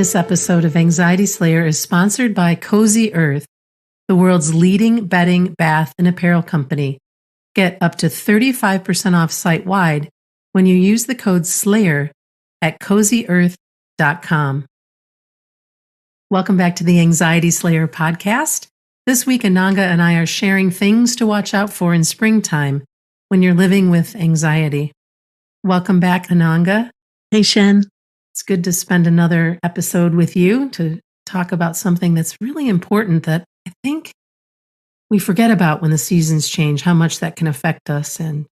This episode of Anxiety Slayer is sponsored by Cozy Earth, the world's leading bedding, bath, and apparel company. Get up to 35% off site-wide when you use the code SLAYER at CozyEarth.com. Welcome back to the Anxiety Slayer podcast. This week, Ananga and I are sharing things to watch out for in springtime when you're living with anxiety. Welcome back, Ananga. Hey, Shen. It's good to spend another episode with you to talk about something that's really important that I think we forget about when the seasons change, how much that can affect us. And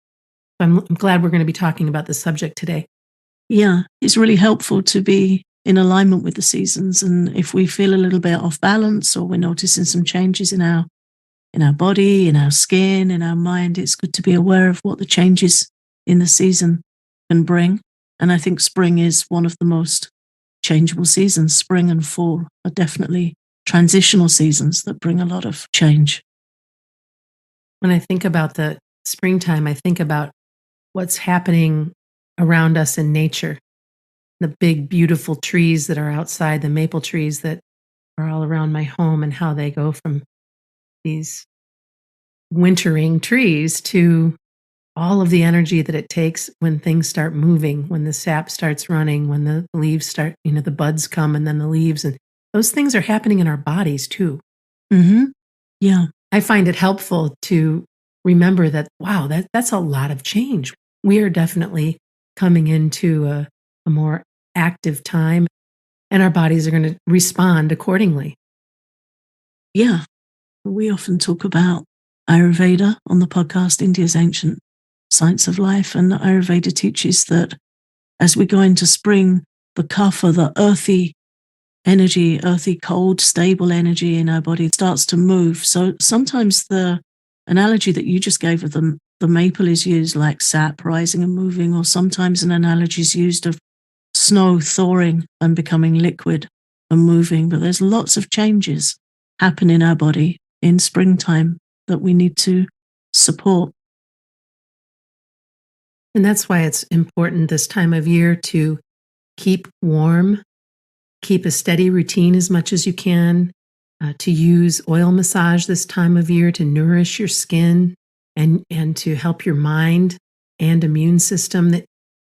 I'm glad we're going to be talking about this subject today. Yeah, it's really helpful to be in alignment with the seasons. And if we feel a little bit off balance or we're noticing some changes in our body, in our skin, in our mind, it's good to be aware of what the changes in the season can bring. And I think spring is one of the most changeable seasons. Spring and fall are definitely transitional seasons that bring a lot of change. When I think about the springtime, I think about what's happening around us in nature. The big, beautiful trees that are outside, the maple trees that are all around my home, and how they go from these wintering trees to all of the energy that it takes when things start moving, when the sap starts running, when the leaves start, the buds come and then the leaves. And those things are happening in our bodies too. Mm-hmm. Yeah. I find it helpful to remember that, wow, that's a lot of change. We are definitely coming into a more active time, and our bodies are going to respond accordingly. Yeah. We often talk about Ayurveda on the podcast, India's ancient science of life, and Ayurveda teaches that as we go into spring, the kapha, the earthy energy, earthy, cold, stable energy in our body starts to move. So sometimes the analogy that you just gave of the maple is used like sap rising and moving, or sometimes an analogy is used of snow thawing and becoming liquid and moving. But there's lots of changes happen in our body in springtime that we need to support. And that's why it's important this time of year to keep warm, keep a steady routine as much as you can, to use oil massage this time of year to nourish your skin and to help your mind and immune system. That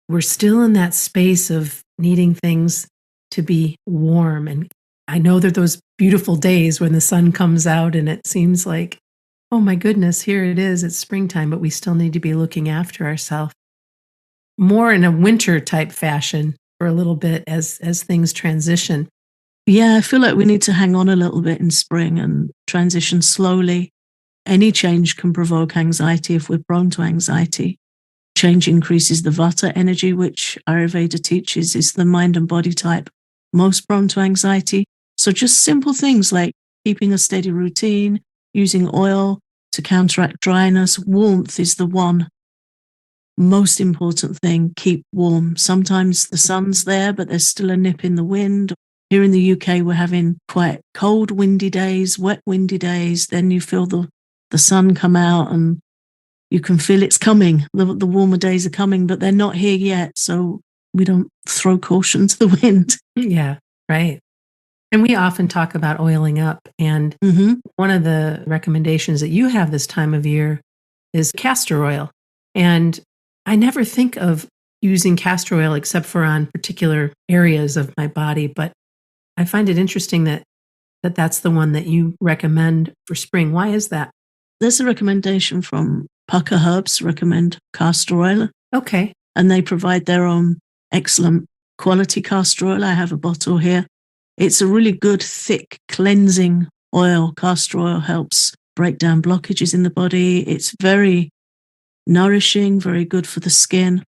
we're still in that space of needing things to be warm. And I know that those beautiful days when the sun comes out and it seems like, oh my goodness, here it is, it's springtime, but we still need to be looking after ourselves more in a winter type fashion for a little bit as things transition. Yeah, I feel like we need to hang on a little bit in spring and transition slowly. Any change can provoke anxiety if we're prone to anxiety. Change increases the vata energy, which Ayurveda teaches is the mind and body type most prone to anxiety. So just simple things like keeping a steady routine, using oil to counteract dryness. Warmth is the one most important thing. Keep warm. Sometimes the sun's there, but there's still a nip in the wind. Here in the UK, we're having quite cold, windy days, wet, windy days. Then you feel the sun come out and you can feel it's coming. The warmer days are coming, but they're not here yet. So we don't throw caution to the wind. Yeah, right. And we often talk about oiling up. And one of the recommendations that you have this time of year is castor oil. And I never think of using castor oil except for on particular areas of my body, but I find it interesting that that's the one that you recommend for spring. Why is that? There's a recommendation from Pukka Herbs, recommend castor oil. Okay. And they provide their own excellent quality castor oil. I have a bottle here. It's a really good, thick, cleansing oil. Castor oil helps break down blockages in the body. It's very nourishing, very good for the skin.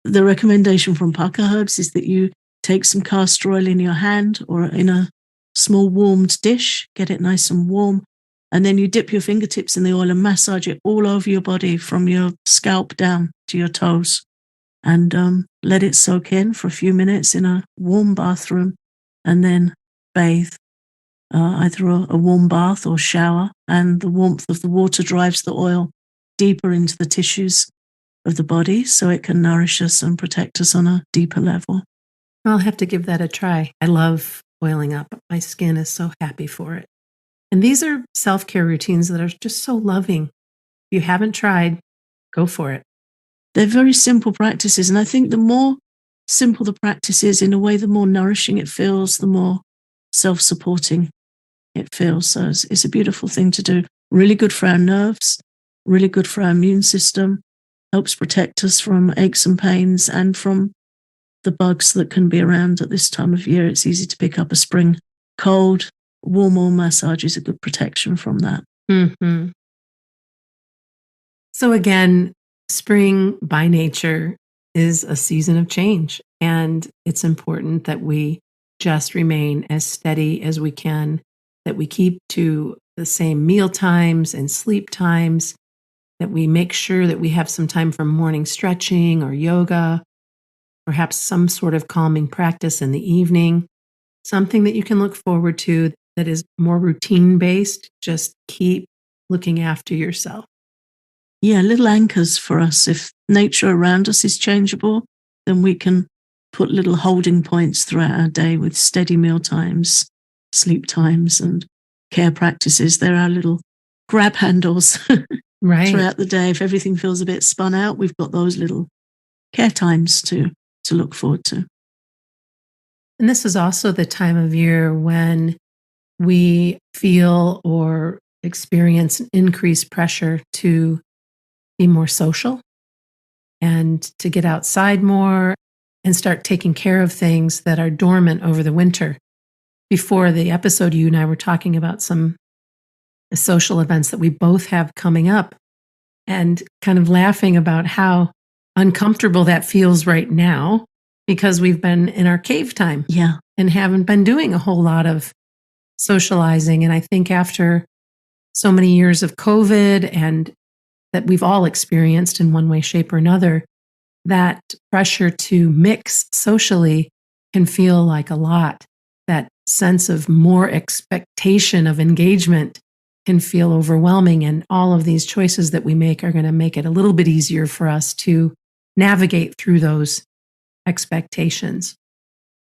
The recommendation from Pukka Herbs is that you take some castor oil in your hand or in a small warmed dish, get it nice and warm, and then you dip your fingertips in the oil and massage it all over your body from your scalp down to your toes, and let it soak in for a few minutes in a warm bathroom, and then bathe. Either a warm bath or shower, and the warmth of the water drives the oil deeper into the tissues of the body so it can nourish us and protect us on a deeper level. I'll have to give that a try. I love oiling up. My skin is so happy for it. And these are self-care routines that are just so loving. If you haven't tried, go for it. They're very simple practices. And I think the more simple the practice is, in a way, the more nourishing it feels, the more self-supporting it feels. So it's a beautiful thing to do. Really good for our nerves, really good for our immune system, helps protect us from aches and pains and from the bugs that can be around at this time of year. It's easy to pick up a spring cold. Warm oil massage is a good protection from that. Mm-hmm. So again, spring by nature is a season of change, and it's important that we just remain as steady as we can, that we keep to the same meal times and sleep times, that we make sure that we have some time for morning stretching or yoga, perhaps some sort of calming practice in the evening, something that you can look forward to that is more routine based. Just keep looking after yourself. Yeah, little anchors for us. If nature around us is changeable, then we can put little holding points throughout our day with steady meal times, sleep times, and care practices. They're our little grab handles Right. throughout the day. If everything feels a bit spun out, we've got those little care times to look forward to. And this is also the time of year when we feel or experience increased pressure to be more social and to get outside more and start taking care of things that are dormant over the winter. Before the episode, you and I were talking about some social events that we both have coming up and kind of laughing about how uncomfortable that feels right now because we've been in our cave time. Yeah. And haven't been doing a whole lot of socializing. And I think after so many years of COVID and that we've all experienced in one way, shape, or another, that pressure to mix socially can feel like a lot. That sense of more expectation of engagement can feel overwhelming. And all of these choices that we make are going to make it a little bit easier for us to navigate through those expectations.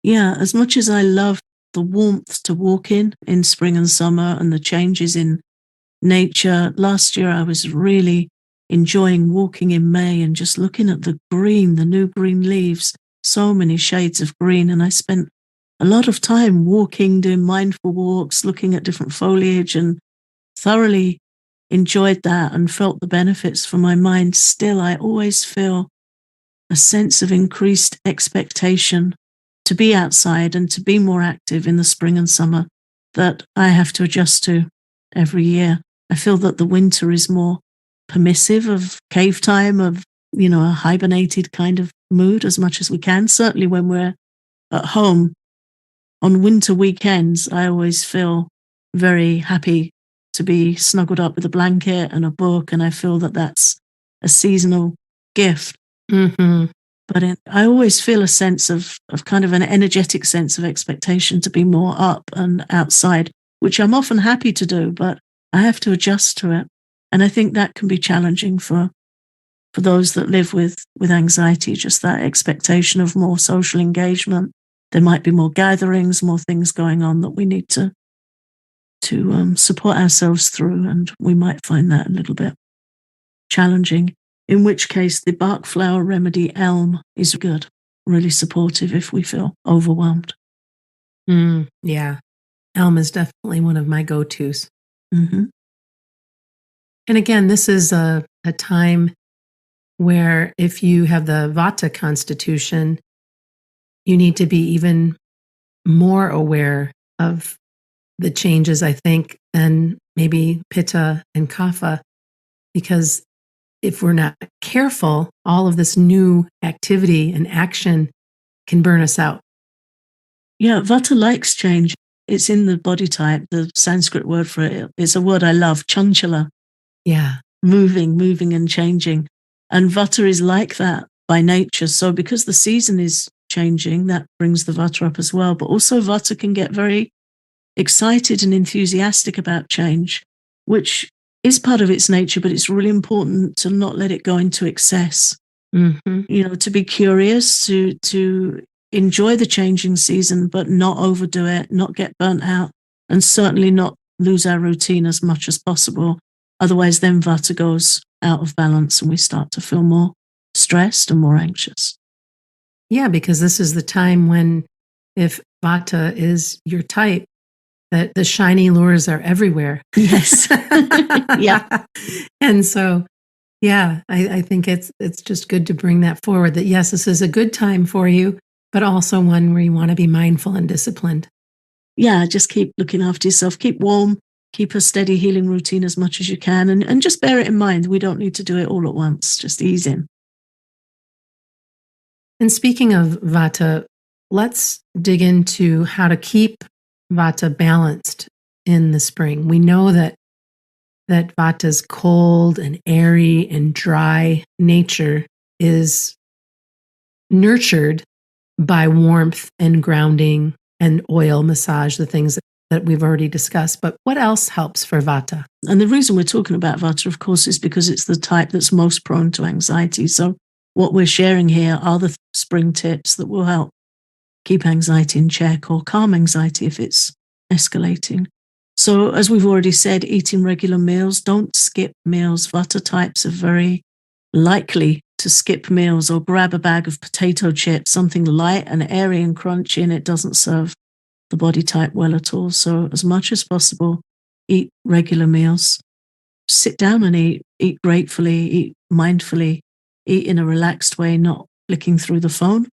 Yeah, as much as I love the warmth to walk in spring and summer and the changes in nature, last year I was really enjoying walking in May and just looking at the green, the new green leaves, so many shades of green. And I spent a lot of time walking, doing mindful walks, looking at different foliage, and thoroughly enjoyed that and felt the benefits for my mind. Still, I always feel a sense of increased expectation to be outside and to be more active in the spring and summer that I have to adjust to every year. I feel that the winter is more permissive of cave time, of, a hibernated kind of mood as much as we can. Certainly when we're at home on winter weekends, I always feel very happy to be snuggled up with a blanket and a book. And I feel that that's a seasonal gift. Mm-hmm. But I always feel a sense of kind of an energetic sense of expectation to be more up and outside, which I'm often happy to do, but I have to adjust to it. And I think that can be challenging for those that live with anxiety, just that expectation of more social engagement. There might be more gatherings, more things going on that we need to support ourselves through, and we might find that a little bit challenging. In which case, the bark flower remedy elm is good, really supportive if we feel overwhelmed. Yeah, elm is definitely one of my go-tos. Mm-hmm. And again, this is a time where if you have the Vata constitution, you need to be even more aware of the changes, I think, than maybe Pitta and Kapha, because if we're not careful, all of this new activity and action can burn us out. Yeah, Vata likes change. It's in the body type. The Sanskrit word for it is a word I love, chanchala. Yeah. Moving and changing. And Vata is like that by nature. So because the season is changing, that brings the Vata up as well. But also Vata can get very excited and enthusiastic about change, which is part of its nature, but it's really important to not let it go into excess. Mm-hmm. To be curious, to enjoy the changing season, but not overdo it, not get burnt out, and certainly not lose our routine as much as possible. Otherwise, then Vata goes out of balance and we start to feel more stressed and more anxious. Yeah, because this is the time when, if Vata is your type, that the shiny lures are everywhere. Yes. Yeah. And so, yeah, I think it's just good to bring that forward, that yes, this is a good time for you, but also one where you want to be mindful and disciplined. Yeah, just keep looking after yourself, keep warm, keep a steady healing routine as much as you can, and just bear it in mind. We don't need to do it all at once, just ease in. And speaking of Vata, let's dig into how to keep Vata balanced in the spring. We know that Vata's cold and airy and dry nature is nurtured by warmth and grounding and oil massage, the things that we've already discussed. But what else helps for Vata? And the reason we're talking about Vata, of course, is because it's the type that's most prone to anxiety. So what we're sharing here are the spring tips that will help keep anxiety in check or calm anxiety if it's escalating. So as we've already said, eating regular meals, don't skip meals. Vata types are very likely to skip meals or grab a bag of potato chips, something light and airy and crunchy, and it doesn't serve the body type well at all. So as much as possible, eat regular meals. Sit down and eat gratefully, eat mindfully, eat in a relaxed way, not flicking through the phone.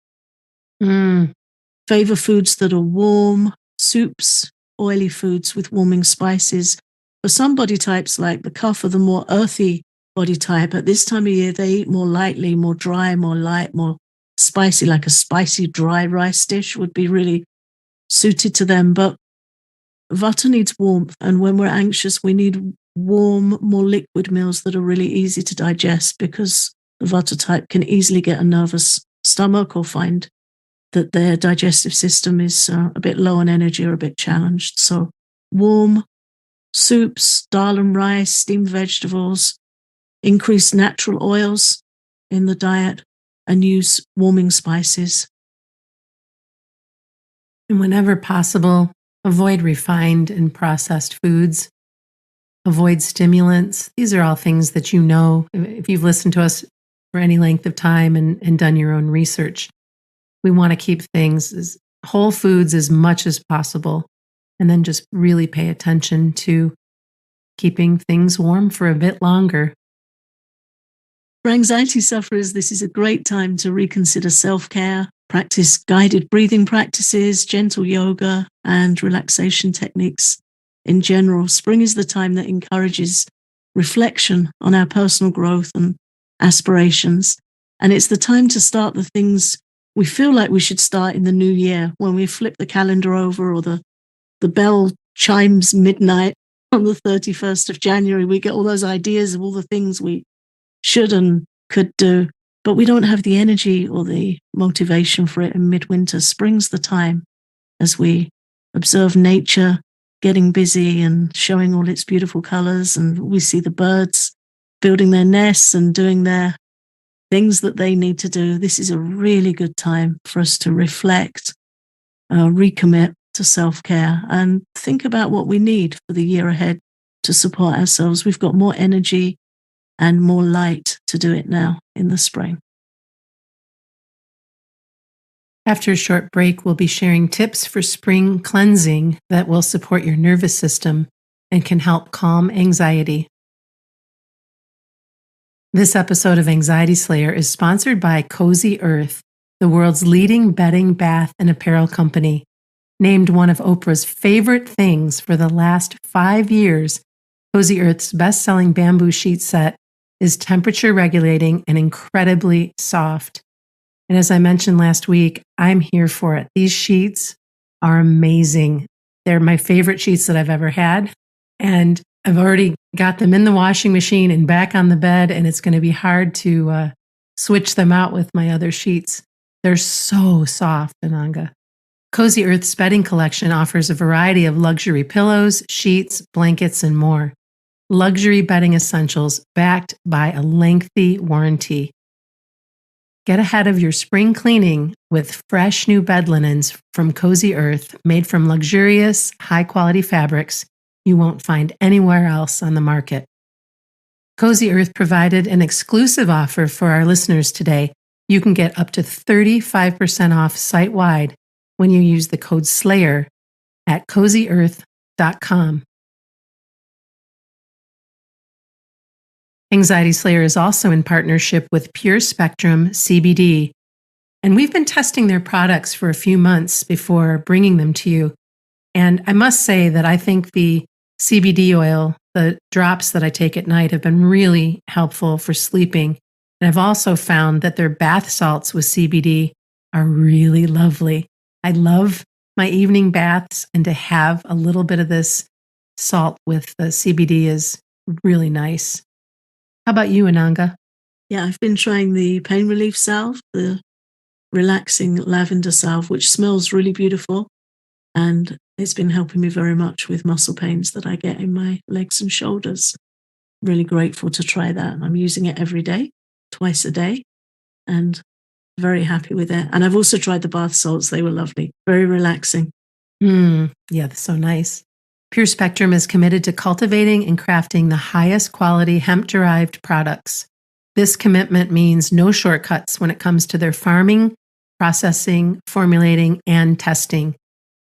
Favor foods that are warm, soups, oily foods with warming spices. For some body types like the Kapha, the more earthy body type, at this time of year, they eat more lightly, more dry, more light, more spicy, like a spicy dry rice dish would be really suited to them. But Vata needs warmth, and when we're anxious, we need warm, more liquid meals that are really easy to digest, because the Vata type can easily get a nervous stomach or find that their digestive system is a bit low on energy or a bit challenged. So warm soups, dal and rice, steamed vegetables, increase natural oils in the diet, and use warming spices. And whenever possible, avoid refined and processed foods. Avoid stimulants. These are all things that you know, if you've listened to us for any length of time and done your own research. We want to keep things as whole foods as much as possible, and then just really pay attention to keeping things warm for a bit longer. For anxiety sufferers, this is a great time to reconsider self-care, practice guided breathing practices, gentle yoga, and relaxation techniques. In general, spring is the time that encourages reflection on our personal growth and aspirations. And it's the time to start the things we feel like we should start in the new year. When we flip the calendar over or the bell chimes midnight on the 31st of January, we get all those ideas of all the things we should and could do, but we don't have the energy or the motivation for it in midwinter. Spring's the time, as we observe nature getting busy and showing all its beautiful colors, and we see the birds building their nests and doing their things that they need to do. This is a really good time for us to reflect, recommit to self-care, and think about what we need for the year ahead to support ourselves. We've got more energy and more light to do it now in the spring. After a short break, we'll be sharing tips for spring cleansing that will support your nervous system and can help calm anxiety. This episode of Anxiety Slayer is sponsored by Cozy Earth, the world's leading bedding, bath, and apparel company. Named one of Oprah's favorite things for the last 5 years, Cozy Earth's best-selling bamboo sheet set is temperature regulating and incredibly soft. And as I mentioned last week, I'm here for it. These sheets are amazing. They're my favorite sheets that I've ever had. And I've already got them in the washing machine and back on the bed, and it's going to be hard to switch them out with my other sheets. They're so soft, Ananga. Cozy Earth's bedding collection offers a variety of luxury pillows, sheets, blankets, and more. Luxury bedding essentials backed by a lengthy warranty. Get ahead of your spring cleaning with fresh new bed linens from Cozy Earth, made from luxurious, high-quality fabrics you won't find anywhere else on the market. Cozy Earth provided an exclusive offer for our listeners today. You can get up to 35% off site-wide when you use the code SLAYER at CozyEarth.com. Anxiety Slayer is also in partnership with Pure Spectrum CBD, and we've been testing their products for a few months before bringing them to you. And I must say that I think the CBD oil, the drops that I take at night, have been really helpful for sleeping. And I've also found that their bath salts with CBD are really lovely. I love my evening baths, and to have a little bit of this salt with the CBD is really nice. How about you, Ananga? Yeah, I've been trying the pain relief salve, the relaxing lavender salve, which smells really beautiful. And it's been helping me very much with muscle pains that I get in my legs and shoulders. Really grateful to try that. I'm using it every day, twice a day, and very happy with it. And I've also tried the bath salts. They were lovely, very relaxing. Yeah, that's so nice. Pure Spectrum is committed to cultivating and crafting the highest quality hemp-derived products. This commitment means no shortcuts when it comes to their farming, processing, formulating, and testing.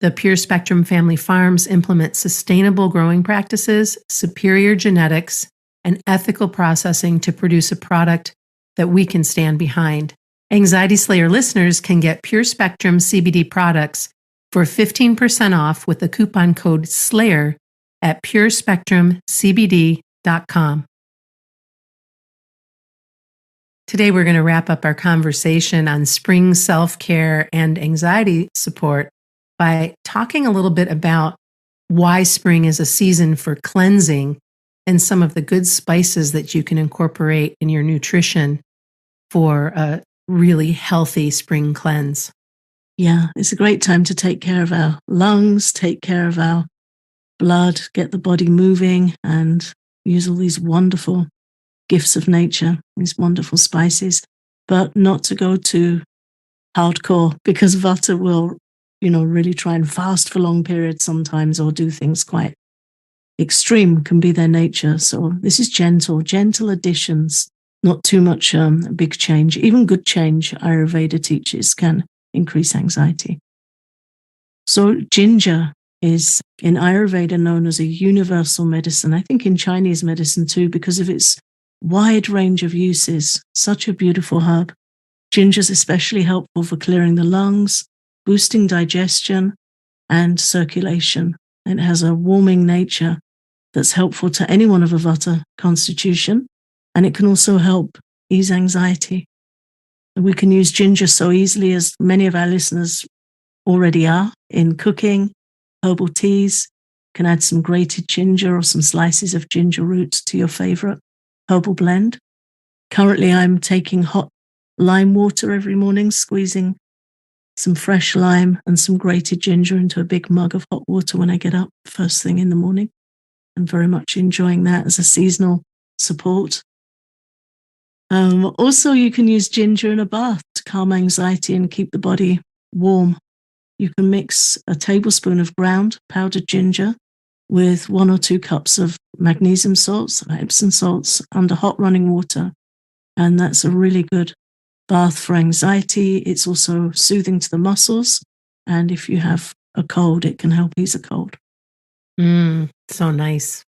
The Pure Spectrum family farms implement sustainable growing practices, superior genetics, and ethical processing to produce a product that we can stand behind. Anxiety Slayer listeners can get Pure Spectrum CBD products for 15% off with the coupon code SLAYER at purespectrumcbd.com. Today, we're going to wrap up our conversation on spring self-care and anxiety support by talking a little bit about why spring is a season for cleansing and some of the good spices that you can incorporate in your nutrition for a really healthy spring cleanse. Yeah, it's a great time to take care of our lungs, take care of our blood, get the body moving, and use all these wonderful gifts of nature, these wonderful spices, but not to go too hardcore, because Vata will, really try and fast for long periods sometimes, or do things quite extreme, can be their nature. So this is gentle additions, not too much big change. Even good change, Ayurveda teaches, can increase anxiety. So ginger is in Ayurveda known as a universal medicine. I think in Chinese medicine too, because of its wide range of uses. Such a beautiful herb. Ginger is especially helpful for clearing the lungs, boosting digestion and circulation. It has a warming nature that's helpful to anyone of a Vata constitution, and it can also help ease anxiety. We can use ginger so easily, as many of our listeners already are, in cooking, herbal teas. You can add some grated ginger or some slices of ginger root to your favorite herbal blend. Currently, I'm taking hot lime water every morning, squeezing some fresh lime and some grated ginger into a big mug of hot water when I get up first thing in the morning. I'm very much enjoying that as a seasonal support. Also, you can use ginger in a bath to calm anxiety and keep the body warm. You can mix a tablespoon of ground powdered ginger with 1 or 2 cups of magnesium salts, Epsom salts, under hot running water. And that's a really good bath for anxiety. It's also soothing to the muscles. And if you have a cold, it can help ease a cold. So nice.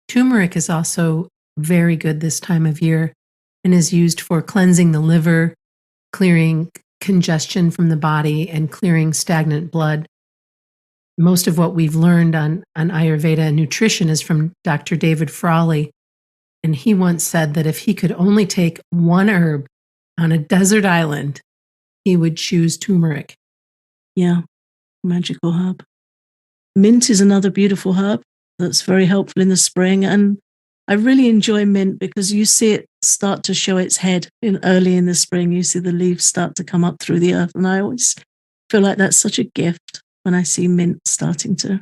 Turmeric is also very good this time of year and is used for cleansing the liver, clearing congestion from the body, and clearing stagnant blood. Most of what we've learned on Ayurveda and nutrition is from Dr. David Frawley. And he once said that if he could only take one herb on a desert island, he would choose turmeric. Yeah, magical herb. Mint is another beautiful herb that's very helpful in the spring. And I really enjoy mint because you see it start to show its head early in the spring. You see the leaves start to come up through the earth. And I always feel like that's such a gift when I see mint starting to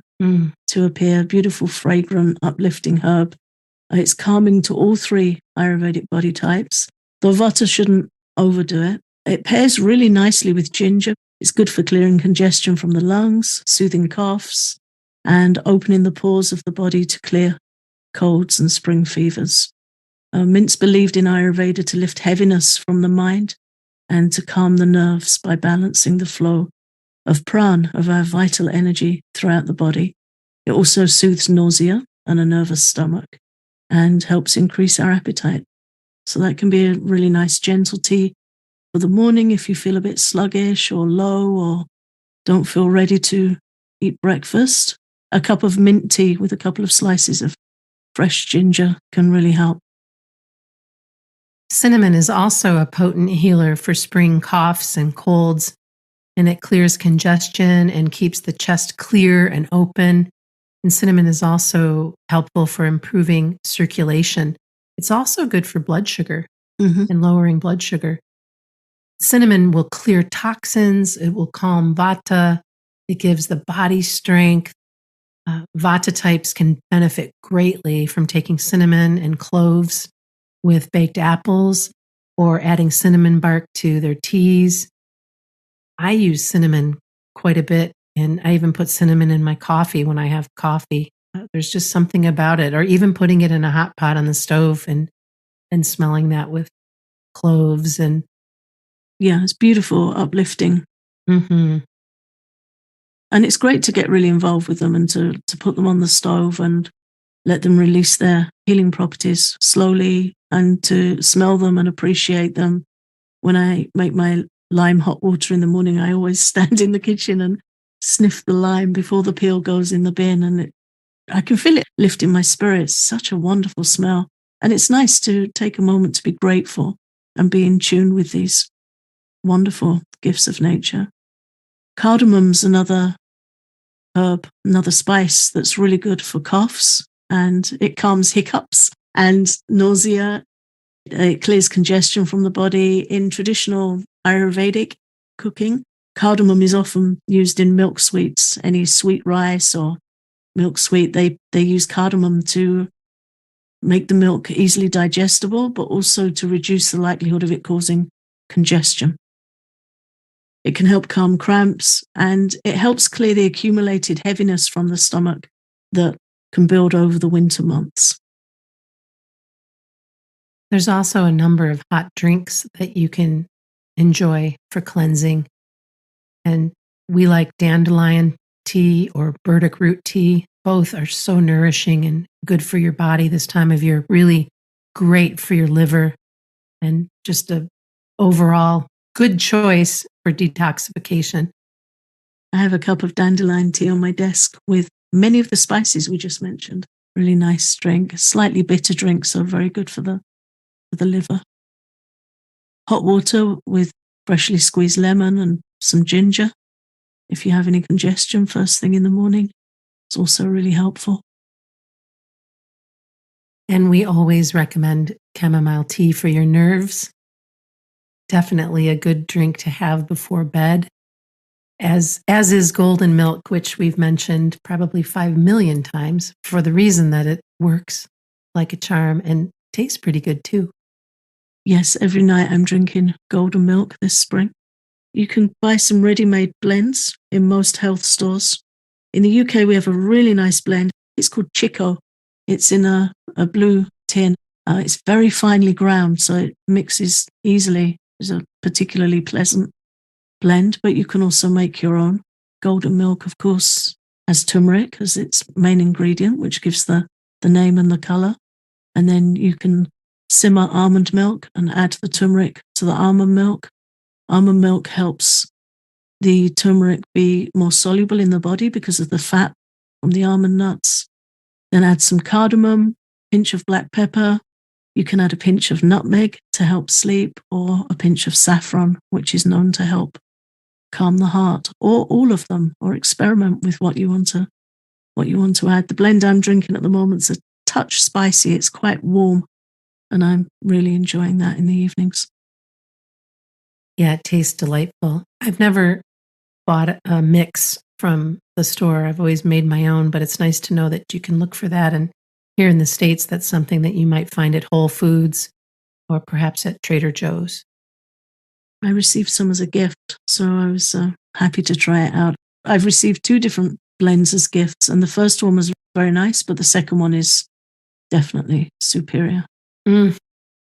appear. Beautiful, fragrant, uplifting herb. It's calming to all 3 Ayurvedic body types. Though Vata shouldn't overdo it. It pairs really nicely with ginger. It's good for clearing congestion from the lungs, soothing coughs, and opening the pores of the body to clear colds and spring fevers. Mint's believed in Ayurveda to lift heaviness from the mind and to calm the nerves by balancing the flow of pran, of our vital energy throughout the body. It also soothes nausea and a nervous stomach and helps increase our appetite. So that can be a really nice gentle tea for the morning if you feel a bit sluggish or low or don't feel ready to eat breakfast. A cup of mint tea with a couple of slices of fresh ginger can really help. Cinnamon is also a potent healer for spring coughs and colds, and it clears congestion and keeps the chest clear and open. And cinnamon is also helpful for improving circulation. It's also good for blood sugar and lowering blood sugar. Cinnamon will clear toxins. It will calm vata. It gives the body strength. Vata types can benefit greatly from taking cinnamon and cloves with baked apples or adding cinnamon bark to their teas. I use cinnamon quite a bit, and I even put cinnamon in my coffee when I have coffee. There's just something about it, or even putting it in a hot pot on the stove and smelling that with cloves. And yeah, it's beautiful, uplifting. mm-hmm. And it's great to get really involved with them and to put them on the stove and let them release their healing properties slowly and to smell them and appreciate them. When I make my lime hot water in the morning, I always stand in the kitchen and sniff the lime before the peel goes in the bin. And I can feel it lifting my spirits. Such a wonderful smell. And it's nice to take a moment to be grateful and be in tune with these wonderful gifts of nature. Cardamom's another herb, another spice that's really good for coughs, and it calms hiccups and nausea. It clears congestion from the body. In traditional Ayurvedic cooking, cardamom is often used in milk sweets, any sweet rice or milk sweet. They use cardamom to make the milk easily digestible, but also to reduce the likelihood of it causing congestion. It can help calm cramps, and it helps clear the accumulated heaviness from the stomach that can build over the winter months. There's also a number of hot drinks that you can enjoy for cleansing. And we like dandelion tea or burdock root tea. Both are so nourishing and good for your body this time of year. Really great for your liver, and just a overall good choice for detoxification. I have a cup of dandelion tea on my desk with many of the spices we just mentioned. Really nice drink, slightly bitter drink, so very good for the liver. Hot water with freshly squeezed lemon and some ginger. If you have any congestion first thing in the morning, it's also really helpful. And we always recommend chamomile tea for your nerves. Definitely a good drink to have before bed, as is golden milk, which we've mentioned probably 5 million times for the reason that it works like a charm and tastes pretty good too. Yes, every night I'm drinking golden milk this spring. You can buy some ready-made blends in most health stores. In the UK, we have a really nice blend. It's called Chico. It's in a blue tin. It's very finely ground, so it mixes easily. It's a particularly pleasant blend, but you can also make your own. Golden milk, of course, has turmeric as its main ingredient, which gives the name and the color. And then you can simmer almond milk and add the turmeric to the almond milk. Almond milk helps the turmeric be more soluble in the body because of the fat from the almond nuts. Then add some cardamom, pinch of black pepper. You can add a pinch of nutmeg to help sleep, or a pinch of saffron, which is known to help calm the heart, or all of them, or experiment with what you want to add. The blend I'm drinking at the moment is a touch spicy. It's quite warm, and I'm really enjoying that in the evenings. Yeah, it tastes delightful. I've never bought a mix from the store. I've always made my own, but it's nice to know that you can look for that. And here in the States, that's something that you might find at Whole Foods or perhaps at Trader Joe's. I received some as a gift, so I was happy to try it out. I've received 2 different blends as gifts, and the first one was very nice, but the second one is definitely superior. Mm,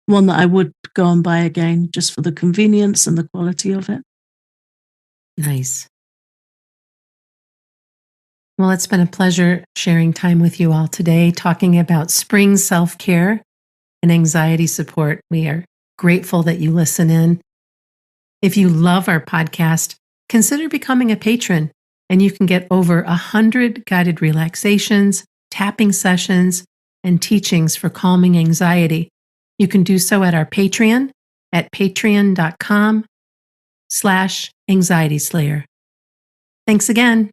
One that I would go and buy again just for the convenience and the quality of it. nice. Well, it's been a pleasure sharing time with you all today, talking about spring self care and anxiety support. We are grateful that you listen in. If you love our podcast, consider becoming a patron, and you can get over 100 guided relaxations, tapping sessions, and teachings for calming anxiety. You can do so at our Patreon at patreon.com/anxietyslayer. Thanks again.